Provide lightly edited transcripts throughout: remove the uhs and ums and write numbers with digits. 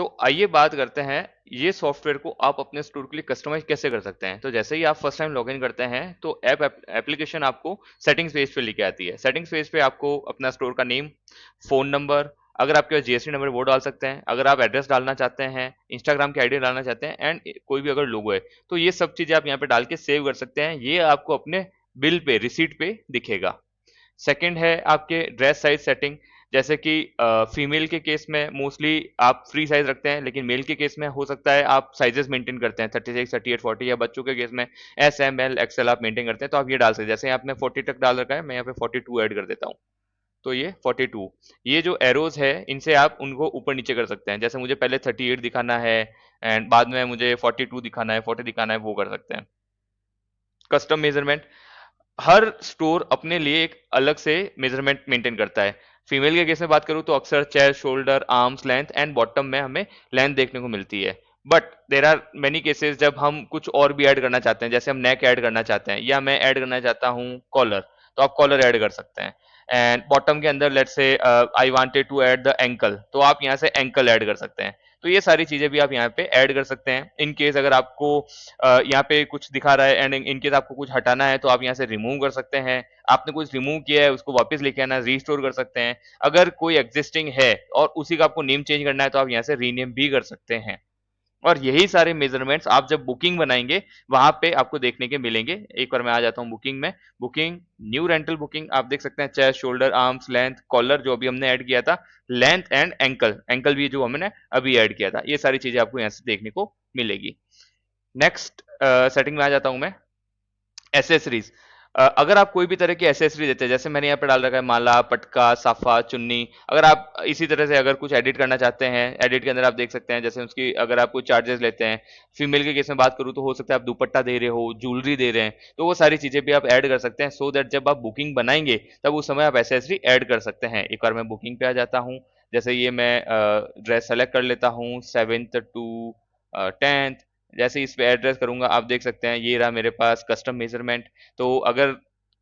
तो आइए बात करते हैं, ये सॉफ्टवेयर को आप अपने स्टोर के लिए कस्टमाइज कैसे कर सकते हैं। तो जैसे ही आप फर्स्ट टाइम लॉगिन करते हैं तो एप्लीकेशन आपको सेटिंग्स पेज पे लेके आती है। सेटिंग्स पेज पे आपको अपना स्टोर का नेम, फोन नंबर, अगर आपके पास जीएसटी नंबर वो डाल सकते हैं, अगर आप एड्रेस डालना चाहते हैं, इंस्टाग्राम की आईडी डालना चाहते हैं एंड कोई भी अगर लोगो है, तो ये सब चीजें आप यहाँ पे डाल के सेव कर सकते हैं। ये आपको अपने बिल पे, रिसीट पे दिखेगा। सेकंड है आपके ड्रेस साइज सेटिंग। जैसे कि फीमेल के केस में मोस्टली आप फ्री साइज रखते हैं, लेकिन मेल के केस में हो सकता है आप साइजेस मेंटेन करते हैं 36, 38, 40, या बच्चों के केस में एस, एम, एल, एक्सएल आप मेंटेन करते हैं, तो आप ये डाल सकते हैं। जैसे आपने 40 तक डाल रखा है, मैं यहाँ पे 42 ऐड कर देता हूँ। तो ये 42, ये जो एरोज है इनसे आप उनको ऊपर नीचे कर सकते हैं। जैसे मुझे पहले 38 दिखाना है एंड बाद में मुझे 42 दिखाना है, 40 दिखाना है, वो कर सकते हैं। कस्टम मेजरमेंट, हर स्टोर अपने लिए एक अलग से मेजरमेंट मेंटेन करता है। फीमेल के केस में बात करूं तो अक्सर chest, shoulder, arms length and bottom में हमें लेंथ देखने को मिलती है। But there are many cases जब हम कुछ और भी ऐड करना चाहते हैं, जैसे हम नेक ऐड करना चाहते हैं या मैं ऐड करना चाहता हूं कॉलर, तो आप कॉलर ऐड कर सकते हैं। एंड बॉटम के अंदर let's say I wanted to add the ankle, तो आप यहाँ से एंकल ऐड कर सकते हैं। तो ये सारी चीजें भी आप यहाँ पे ऐड कर सकते हैं। इन केस अगर आपको यहाँ पे कुछ दिखा रहा है एंड इन केस आपको कुछ हटाना है तो आप यहाँ से रिमूव कर सकते हैं। आपने कुछ रिमूव किया है उसको वापस लेके आना, रीस्टोर कर सकते हैं। अगर कोई एग्जिस्टिंग है और उसी का आपको नेम चेंज करना है तो आप यहाँ से रीनेम भी कर सकते हैं। और यही सारे मेजरमेंट्स आप जब बुकिंग बनाएंगे वहां पे आपको देखने के मिलेंगे। एक बार मैं आ जाता हूँ बुकिंग में। बुकिंग, न्यू रेंटल बुकिंग, आप देख सकते हैं chest, shoulder, arms, length, collar जो अभी हमने ऐड किया था, लेंथ एंड एंकल, एंकल भी जो हमने अभी ऐड किया था, ये सारी चीजें आपको यहाँ से देखने को मिलेगी। नेक्स्ट सेटिंग में आ जाता हूं मैं, एसेसरीज। अगर आप कोई भी तरह की एसेसरी देते हैं, जैसे मैंने यहाँ पे डाल रखा है माला, पटका, साफा, चुन्नी, अगर आप इसी तरह से अगर कुछ एडिट करना चाहते हैं, एडिट के अंदर आप देख सकते हैं जैसे उसकी अगर आप कोई चार्जेस लेते हैं। फीमेल के केस में बात करूँ तो हो सकता है आप दुपट्टा दे रहे हो, ज्वेलरी दे रहे हैं, तो वो सारी चीजें भी आप ऐड कर सकते हैं, सो दैट जब आप बुकिंग बनाएंगे तब उस समय आप एसेसरी ऐड कर सकते हैं। एक बार मैं बुकिंग पे आ जाता हूँ। जैसे ये मैं ड्रेस सेलेक्ट कर लेता हूँ 7th to 10th। जैसे ही इस पे एड्रेस करूंगा आप देख सकते हैं ये रहा मेरे पास कस्टम मेजरमेंट। तो अगर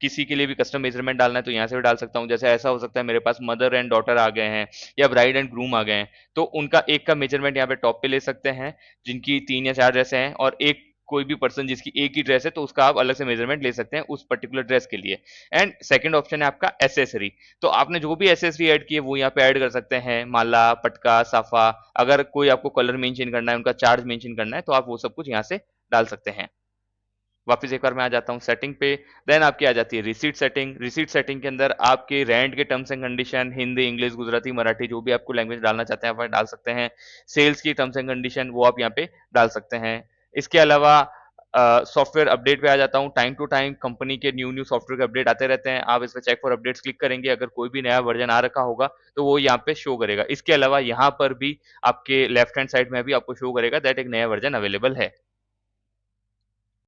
किसी के लिए भी कस्टम मेजरमेंट डालना है तो यहाँ से भी डाल सकता हूँ। जैसे ऐसा हो सकता है मेरे पास मदर एंड डॉटर आ गए हैं या ब्राइड एंड ग्रूम आ गए हैं, तो उनका एक का मेजरमेंट यहाँ पे टॉप पे ले सकते हैं, जिनकी 3 या 4 ड्रेसें हैं, और एक कोई भी पर्सन जिसकी एक ही ड्रेस है तो उसका आप अलग से मेजरमेंट ले सकते हैं उस पर्टिकुलर ड्रेस के लिए। एंड सेकंड ऑप्शन है आपका एसेसरी। तो आपने जो भी एसेसरी ऐड की है वो यहाँ पे ऐड कर सकते हैं, माला, पटका, साफा। अगर कोई आपको कलर मेंशन करना है, उनका चार्ज मेंशन करना है, तो आप वो सब कुछ यहाँ से डाल सकते हैं। वापस एक बार मैं आ जाता हूँ सेटिंग पे। देन आपकी आ जाती है रिसीट सेटिंग। रिसीट सेटिंग के अंदर आपके रेंट के terms and condition, Hindi, English, Gujarati, Marathi, जो भी आपको लैंग्वेज डालना चाहते हैं आप डाल सकते हैं। सेल्स की टर्म्स एंड कंडीशन वो आप यहाँ पे डाल सकते हैं। इसके अलावा सॉफ्टवेयर अपडेट पे आ जाता हूँ। टाइम टू टाइम कंपनी के न्यू न्यू सॉफ्टवेयर के अपडेट आते रहते हैं। आप इस पे चेक फॉर अपडेट्स क्लिक करेंगे, अगर कोई भी नया वर्जन आ रखा होगा तो वो यहाँ पे शो करेगा। इसके अलावा यहाँ पर भी आपके लेफ्ट हैंड साइड में भी आपको शो करेगा दैट एक नया वर्जन अवेलेबल है।